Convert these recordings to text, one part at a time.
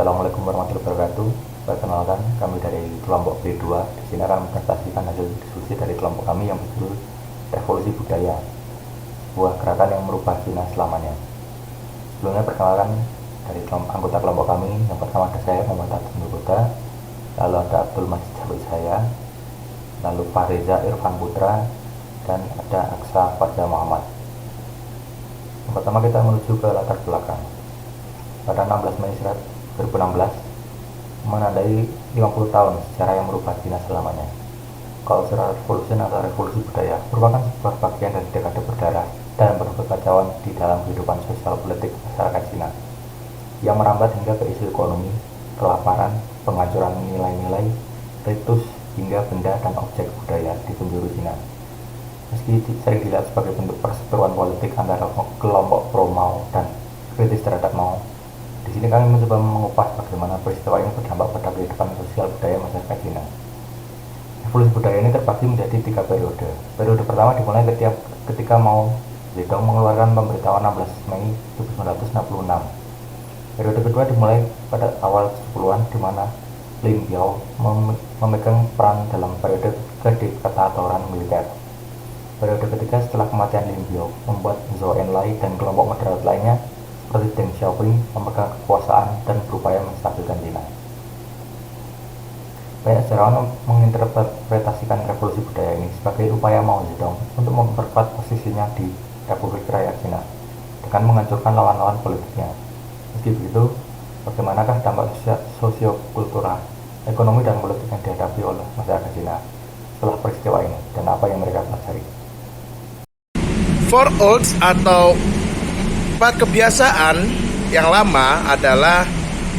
Assalamualaikum warahmatullahi wabarakatuh. Perkenalkan, kami dari kelompok B2. Di sini akan mempresentasikan hasil diskusi dari kelompok kami yang berjudul Revolusi Budaya, sebuah gerakan yang merubah Cina selamanya. Sebelumnya perkenalkan dari anggota kelompok kami. Yang pertama ada saya, Muhammad Abdul, lalu ada Abdul Majid Jabir saya, lalu Fahriza Irfan Putra, dan ada Aksa Farja Muhammad. Yang pertama kita menuju ke latar belakang. Pada 16 Mei 2016 menandai 50 tahun sejarah yang merubah Cina selamanya. Cultural Revolution atau revolusi budaya merupakan sebuah bagian dari dekade berdarah dan penuh kekacauan di dalam kehidupan sosial politik masyarakat Cina yang merambat hingga ke isu ekonomi, kelaparan, penghancuran nilai-nilai, ritus, hingga benda dan objek budaya di penjuru Cina. Meski sering dilihat sebagai bentuk perseteruan politik antara kelompok pro Mao dan kritis terhadap Mao, di sini kami mencoba mengupas bagaimana peristiwa ini berdampak pada kehidupan sosial budaya masyarakat Cina. Revolusi budaya ini terbagi menjadi 3 periode. Periode pertama dimulai ketika Mao Zedong mengeluarkan pemberitahuan 16 Mei 1966. Periode kedua dimulai pada awal 70-an di mana Lin Biao memegang peran dalam periode kediktatoran militer. Periode ketiga setelah kematian Lin Biao membuat Zhou Enlai dan kelompok moderat lainnya seperti Deng Xiaoping memegang kekuasaan dan berupaya menstabilkan Cina. Banyak sejarawan menginterpretasikan revolusi budaya ini sebagai upaya Mao Zedong untuk memperkuat posisinya di Republik Rakyat Cina dengan menghancurkan lawan-lawan politiknya. Meski begitu, bagaimanakah dampak sosio-kultural, ekonomi dan politik yang dihadapi oleh masyarakat Cina setelah peristiwa ini dan apa yang mereka pelajari? Four Olds atau 4 kebiasaan yang lama adalah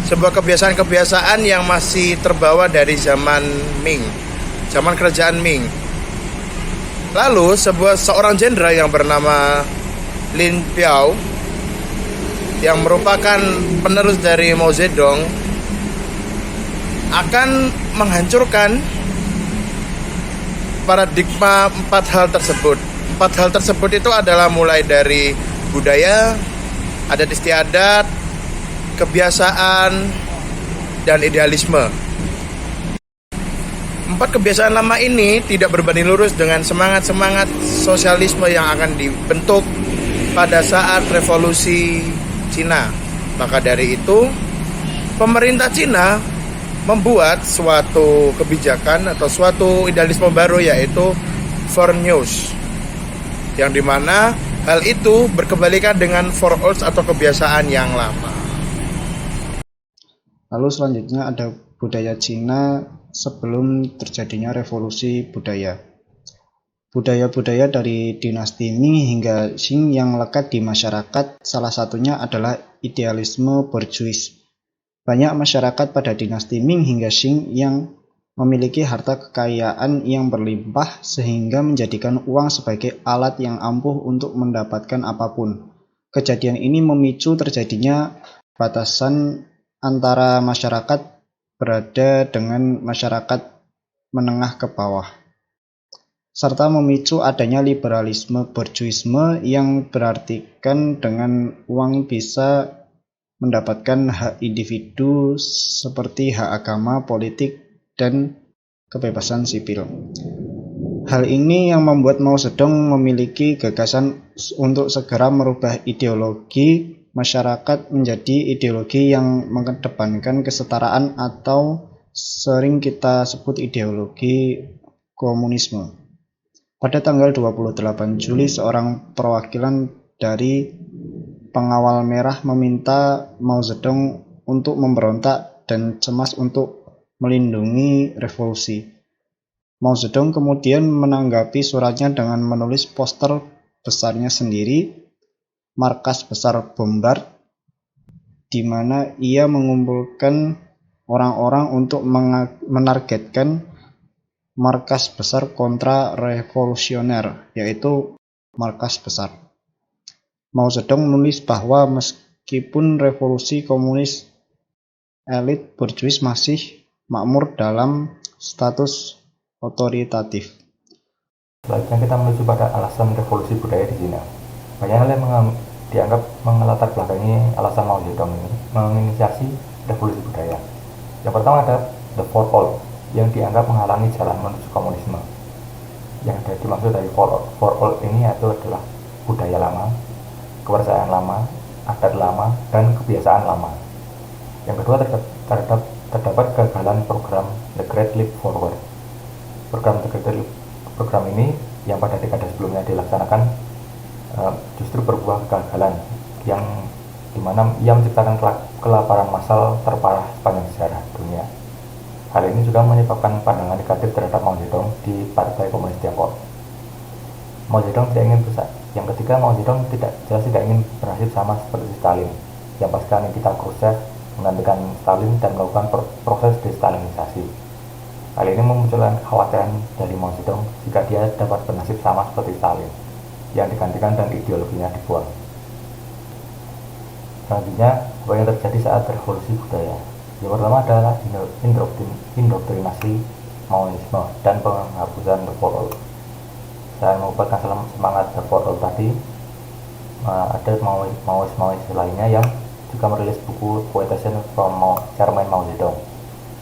sebuah kebiasaan-kebiasaan yang masih terbawa dari zaman Ming, zaman kerajaan Ming. Lalu seorang jenderal yang bernama Lin Biao yang merupakan penerus dari Mao Zedong akan menghancurkan paradigma 4 hal tersebut. 4 hal tersebut itu adalah mulai dari budaya, adat istiadat, kebiasaan, dan idealisme. 4 kebiasaan lama ini tidak berbanding lurus dengan semangat-semangat sosialisme yang akan dibentuk pada saat revolusi Cina. Maka dari itu, pemerintah Cina membuat suatu kebijakan atau suatu idealisme baru, yaitu Four News, yang dimana hal itu berkebalikan dengan Four Olds atau kebiasaan yang lama. Lalu selanjutnya ada budaya Cina sebelum terjadinya revolusi budaya. Budaya-budaya dari dinasti Ming hingga Qing yang lekat di masyarakat, salah satunya adalah idealisme borjuis. Banyak masyarakat pada dinasti Ming hingga Qing yang memiliki harta kekayaan yang berlimpah sehingga menjadikan uang sebagai alat yang ampuh untuk mendapatkan apapun. Kejadian ini memicu terjadinya batasan antara masyarakat berada dengan masyarakat menengah ke bawah, serta memicu adanya liberalisme borjuisme yang berartikan dengan uang bisa mendapatkan hak individu seperti hak agama, politik, dan kebebasan sipil. Hal ini yang membuat Mao Zedong memiliki gagasan untuk segera merubah ideologi masyarakat menjadi ideologi yang mengedepankan kesetaraan atau sering kita sebut ideologi komunisme. Pada tanggal 28 Juli, seorang perwakilan dari Pengawal Merah meminta Mao Zedong untuk memberontak dan cemas untuk melindungi revolusi. Mao Zedong kemudian menanggapi suratnya dengan menulis poster besarnya sendiri, Markas Besar Bombard, di mana ia mengumpulkan orang-orang untuk menargetkan markas besar kontra revolusioner, yaitu Markas Besar. Mao Zedong menulis bahwa meskipun revolusi komunis, elit borjuis masih makmur dalam status otoritatif. Selanjutnya kita menuju pada alasan revolusi budaya di Cina. Banyak hal yang dianggap melatar belakangi alasan Mao Zedong ini menginisiasi revolusi budaya. Yang pertama ada the four old yang dianggap menghalangi jalan menuju komunisme. Yang dimaksud dari four old ini yaitu adalah budaya lama, kepercayaan lama, adat lama, dan kebiasaan lama. Yang kedua terdapat kegagalan program The Great Leap Forward. Program ini yang pada dekade sebelumnya dilaksanakan justru berbuah kegagalan yang dimana ia menciptakan kelaparan massal terparah sepanjang sejarah dunia. Hal ini juga menyebabkan pandangan negatif terhadap Mao Zedong di Partai Komunis Tiongkok. Mao Zedong tidak ingin besar. Yang ketiga, Mao Zedong jelas tidak ingin bernasib sama seperti Stalin yang pasca Nikita Khrushchev menggantikan Stalin dan melakukan proses destalinisasi. Hal ini memunculkan kekhawatiran dari Mao Zedong jika dia dapat bernasib sama seperti Stalin yang digantikan dan ideologinya dibuang. Selanjutnya, apa yang terjadi saat revolusi budaya? Yang pertama adalah indoktrinasi Maoisme dan penghapusan The For All. Selain menguatkan semangat The For All tadi, ada Maois lainnya yang juga merilis buku Quotation from Chairman Mao Zedong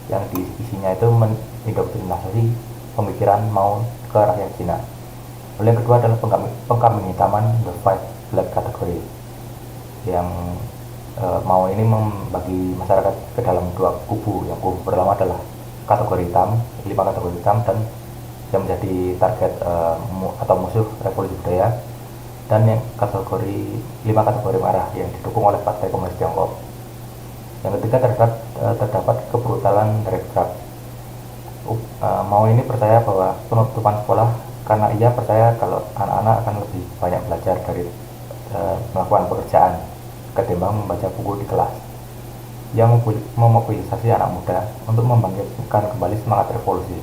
yang isinya itu mendoktrinasi pemikiran Mao ke rakyat Cina. Lalu yang kedua adalah pengkambing hitaman The Five Black Category yang Mao ini membagi masyarakat ke dalam dua kubu. Yang kubu pertama adalah kategori hitam, 5 kategori hitam, dan yang menjadi target atau musuh revolusi budaya, dan yang 5 kategori merah yang didukung oleh Partai Komunis Tiongkok. Yang ketiga terdapat kebrutalan Red Guard. Mao ini percaya bahwa penutupan sekolah karena ia percaya kalau anak-anak akan lebih banyak belajar dari melakukan pekerjaan ketimbang membaca buku di kelas. Ia memobilisasi anak muda untuk membangkitkan kembali semangat revolusi,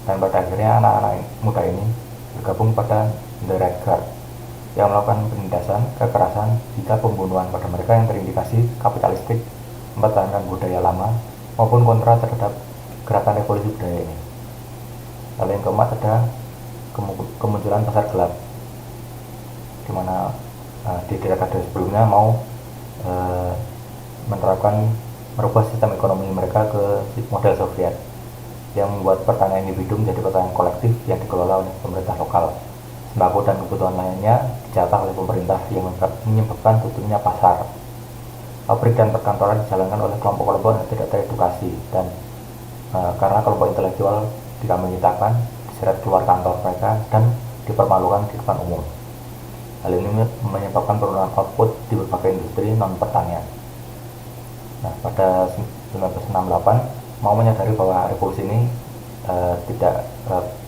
dan pada akhirnya anak-anak muda ini bergabung pada The Red Guard yang melakukan penindasan, kekerasan, hingga pembunuhan pada mereka yang terindikasi kapitalistik, mempertahankan budaya lama, maupun kontra terhadap gerakan revolusi budaya ini. Lalu yang keempat ada kemunculan pasar gelap, di mana di dekade sebelumnya mau merubah sistem ekonomi mereka ke model Soviet yang membuat pertanian individu menjadi pertanian kolektif yang dikelola oleh pemerintah lokal. Sembako dan kebutuhan lainnya dijatah oleh pemerintah yang menyebabkan tutupnya pasar. Pabrik dan perkantoran dijalankan oleh kelompok-kelompok yang tidak teredukasi, dan karena kelompok intelektual dikambing hitamkan, diseret keluar kantor mereka dan dipermalukan di depan umum. Hal ini menyebabkan penurunan output di berbagai industri non-pertanian. Nah, pada 1968, Mao menyadari bahwa revolusi ini tidak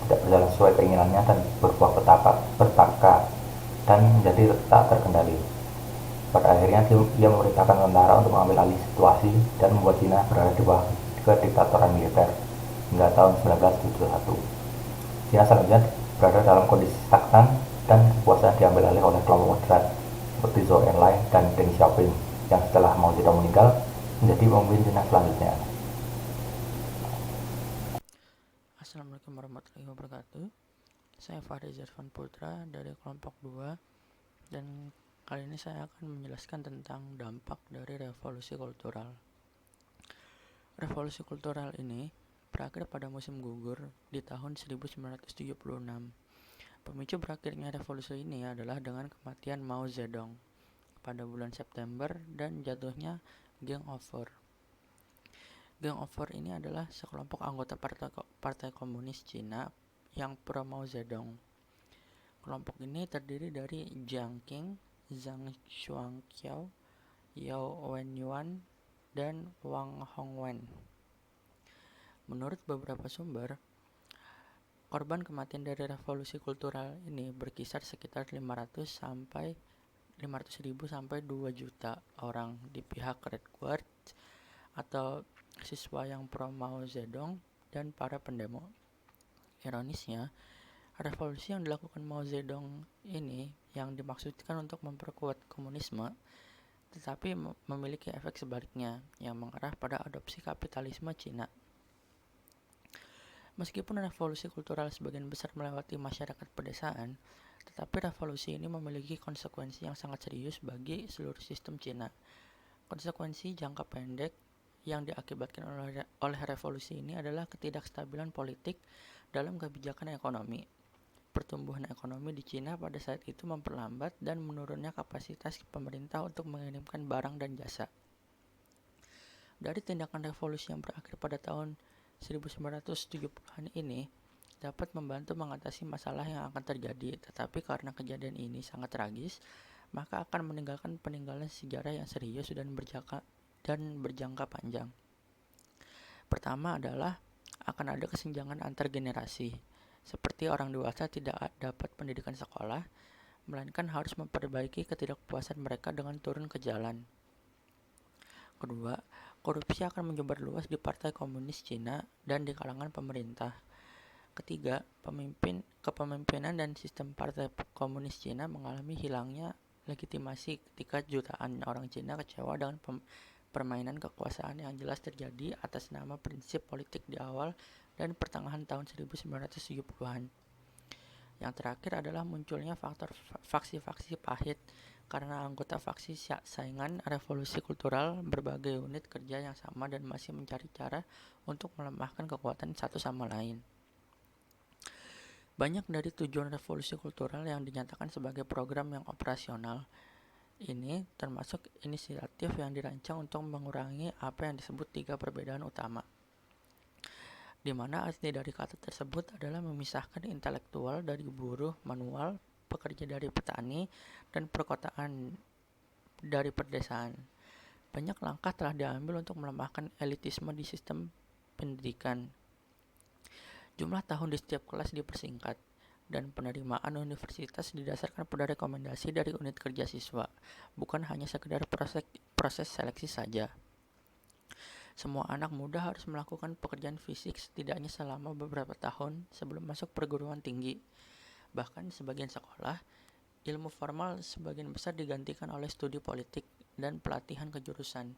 berjalan sesuai keinginannya dan berbuah petaka dan menjadi tak terkendali. Pada akhirnya ia memerintahkan tentara untuk mengambil alih situasi dan membuat Cina berada di bawah kediktatoran militer hingga tahun 1971. Cina selanjutnya berada dalam kondisi stagnan dan kekuasaan diambil alih oleh kelompok moderat seperti Zhou Enlai dan Deng Xiaoping yang setelah Mao Zedong meninggal menjadi pemimpin Cina selanjutnya. Assalamualaikum warahmatullahi wabarakatuh. Saya Fahri Zervan Putra dari kelompok 2, dan kali ini saya akan menjelaskan tentang dampak dari revolusi kultural. Revolusi kultural ini berakhir pada musim gugur di tahun 1976. Pemicu berakhirnya revolusi ini adalah dengan kematian Mao Zedong pada bulan September dan jatuhnya Gang of Four. Gang of Four ini adalah sekelompok anggota Partai Komunis Cina yang pro Mao Zedong. Kelompok ini terdiri dari Jiang Qing, Zhang Shuangqiao, Yao Wenyuan, dan Wang Hongwen. Menurut beberapa sumber, korban kematian dari revolusi kultural ini berkisar sekitar 500.000 sampai 2 juta orang di pihak Red Guard atau siswa yang pro Mao Zedong dan para pendemo. Ironisnya, revolusi yang dilakukan Mao Zedong ini yang dimaksudkan untuk memperkuat komunisme, tetapi memiliki efek sebaliknya yang mengarah pada adopsi kapitalisme Cina. Meskipun revolusi kultural sebagian besar melewati masyarakat pedesaan, tetapi revolusi ini memiliki konsekuensi yang sangat serius bagi seluruh sistem Cina. Konsekuensi jangka pendek yang diakibatkan oleh revolusi ini adalah ketidakstabilan politik dalam kebijakan ekonomi. Pertumbuhan ekonomi di Cina pada saat itu memperlambat dan menurunnya kapasitas pemerintah untuk mengirimkan barang dan jasa. Dari tindakan revolusi yang berakhir pada tahun 1970-an ini dapat membantu mengatasi masalah yang akan terjadi, tetapi karena kejadian ini sangat tragis, maka akan meninggalkan peninggalan sejarah yang serius dan berjangka panjang. Pertama adalah akan ada kesenjangan antar generasi, seperti orang dewasa tidak dapat pendidikan sekolah, melainkan harus memperbaiki ketidakpuasan mereka dengan turun ke jalan. Kedua, korupsi akan menyebar luas di Partai Komunis Cina dan di kalangan pemerintah. Ketiga, kepemimpinan dan sistem Partai Komunis Cina mengalami hilangnya legitimasi ketika jutaan orang Cina kecewa dengan permainan kekuasaan yang jelas terjadi atas nama prinsip politik di awal dan pertengahan tahun 1970-an. Yang terakhir adalah munculnya faktor faksi-faksi pahit karena anggota faksi saingan revolusi kultural berbagai unit kerja yang sama dan masih mencari cara untuk melemahkan kekuatan satu sama lain. Banyak dari tujuan revolusi kultural yang dinyatakan sebagai program yang operasional ini termasuk inisiatif yang dirancang untuk mengurangi apa yang disebut 3 perbedaan utama, di mana arti dari kata tersebut adalah memisahkan intelektual dari buruh manual, pekerja dari petani, dan perkotaan dari perdesaan. Banyak langkah telah diambil untuk melemahkan elitisme di sistem pendidikan. Jumlah tahun di setiap kelas dipersingkat, dan penerimaan universitas didasarkan pada rekomendasi dari unit kerja siswa, bukan hanya sekedar proses seleksi saja. Semua anak muda harus melakukan pekerjaan fisik setidaknya selama beberapa tahun sebelum masuk perguruan tinggi. Bahkan sebagian sekolah, ilmu formal sebagian besar digantikan oleh studi politik dan pelatihan kejurusan.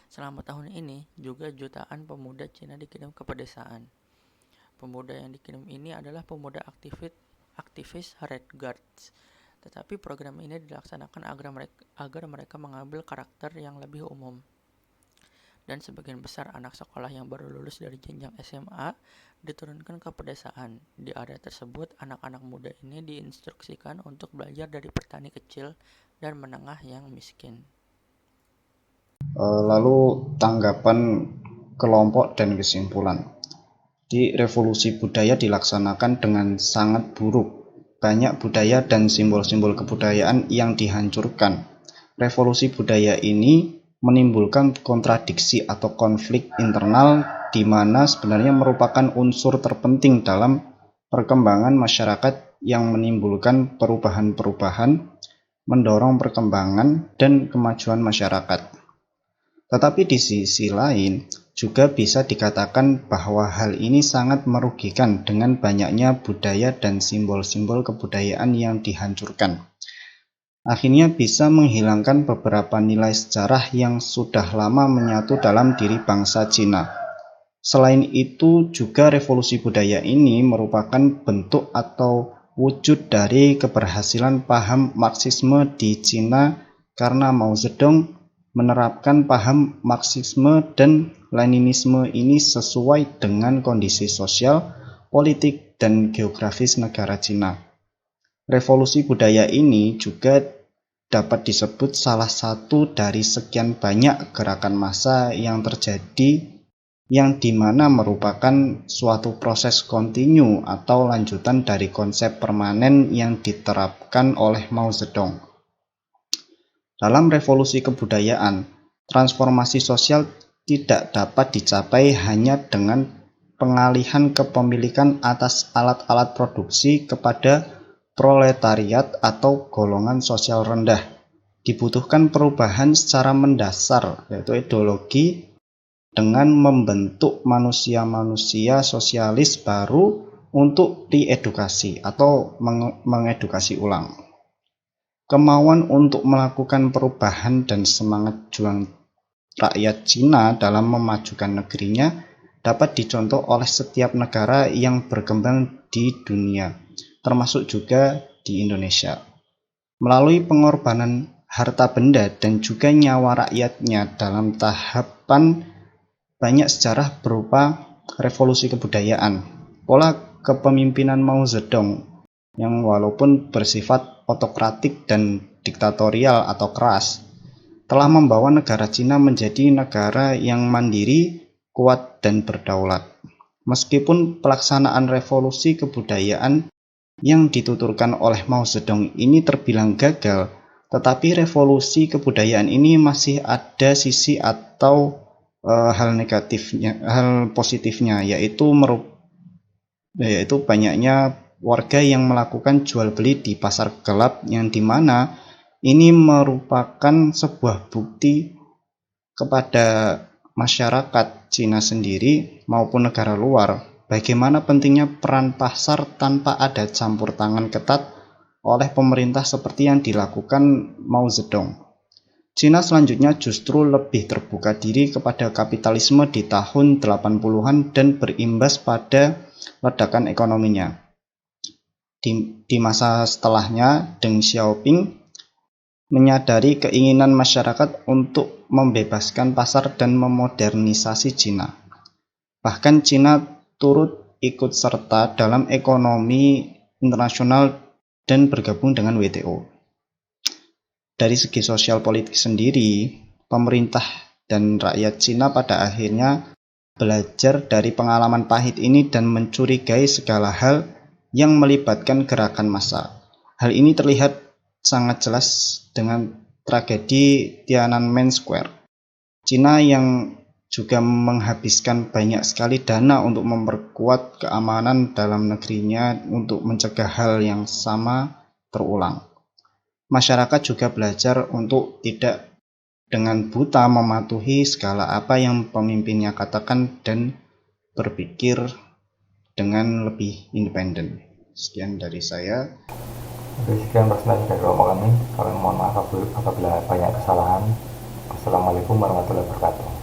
Selama tahun ini, juga jutaan pemuda Cina dikirim ke pedesaan. Pemuda yang dikirim ini adalah pemuda aktivis Red Guards, tetapi program ini dilaksanakan agar mereka mengambil karakter yang lebih umum. Dan sebagian besar anak sekolah yang baru lulus dari jenjang SMA diturunkan ke pedesaan. Di area tersebut, anak-anak muda ini diinstruksikan untuk belajar dari petani kecil dan menengah yang miskin. Lalu tanggapan kelompok dan kesimpulan. Di revolusi budaya dilaksanakan dengan sangat buruk. Banyak budaya dan simbol-simbol kebudayaan yang dihancurkan. Revolusi budaya ini menimbulkan kontradiksi atau konflik internal di mana sebenarnya merupakan unsur terpenting dalam perkembangan masyarakat yang menimbulkan perubahan-perubahan, mendorong perkembangan dan kemajuan masyarakat. Tetapi di sisi lain, juga bisa dikatakan bahwa hal ini sangat merugikan dengan banyaknya budaya dan simbol-simbol kebudayaan yang dihancurkan. Akhirnya bisa menghilangkan beberapa nilai sejarah yang sudah lama menyatu dalam diri bangsa Cina. Selain itu, juga revolusi budaya ini merupakan bentuk atau wujud dari keberhasilan paham Marxisme di Cina karena Mao Zedong menerapkan paham Marxisme dan Leninisme ini sesuai dengan kondisi sosial, politik, dan geografis negara Cina. Revolusi budaya ini juga dapat disebut salah satu dari sekian banyak gerakan massa yang terjadi yang dimana merupakan suatu proses kontinu atau lanjutan dari konsep permanen yang diterapkan oleh Mao Zedong. Dalam revolusi kebudayaan, transformasi sosial tidak dapat dicapai hanya dengan pengalihan kepemilikan atas alat-alat produksi kepada proletariat atau golongan sosial rendah. Dibutuhkan perubahan secara mendasar, yaitu ideologi, dengan membentuk manusia-manusia sosialis baru untuk diedukasi atau mengedukasi ulang. Kemauan untuk melakukan perubahan dan semangat juang rakyat Cina dalam memajukan negerinya dapat dicontoh oleh setiap negara yang berkembang di dunia, termasuk juga di Indonesia. Melalui pengorbanan harta benda dan juga nyawa rakyatnya dalam tahapan banyak sejarah berupa revolusi kebudayaan. Pola kepemimpinan Mao Zedong yang walaupun bersifat otokratik dan diktatorial atau keras, telah membawa negara Cina menjadi negara yang mandiri, kuat, dan berdaulat. Meskipun pelaksanaan revolusi kebudayaan yang dituturkan oleh Mao Zedong ini terbilang gagal, tetapi revolusi kebudayaan ini masih ada sisi atau hal negatifnya, hal positifnya, yaitu banyaknya warga yang melakukan jual beli di pasar gelap, yang dimana ini merupakan sebuah bukti kepada masyarakat Cina sendiri maupun negara luar bagaimana pentingnya peran pasar tanpa ada campur tangan ketat oleh pemerintah seperti yang dilakukan Mao Zedong. Cina selanjutnya justru lebih terbuka diri kepada kapitalisme di tahun 80-an dan berimbas pada ledakan ekonominya. Di masa setelahnya, Deng Xiaoping menyadari keinginan masyarakat untuk membebaskan pasar dan memodernisasi Cina. Bahkan Cina turut ikut serta dalam ekonomi internasional dan bergabung dengan WTO. Dari segi sosial politik sendiri, pemerintah dan rakyat Cina pada akhirnya belajar dari pengalaman pahit ini dan mencurigai segala hal yang melibatkan gerakan massa. Hal ini terlihat sangat jelas dengan tragedi Tiananmen Square. Cina yang juga menghabiskan banyak sekali dana untuk memperkuat keamanan dalam negerinya untuk mencegah hal yang sama terulang. Masyarakat juga belajar untuk tidak dengan buta mematuhi segala apa yang pemimpinnya katakan dan berpikir dengan lebih independen. Sekian dari saya. Oke, sekian presentasi dari kelompok kami. Kami mohon maaf apabila banyak kesalahan. Wassalamualaikum warahmatullahi wabarakatuh.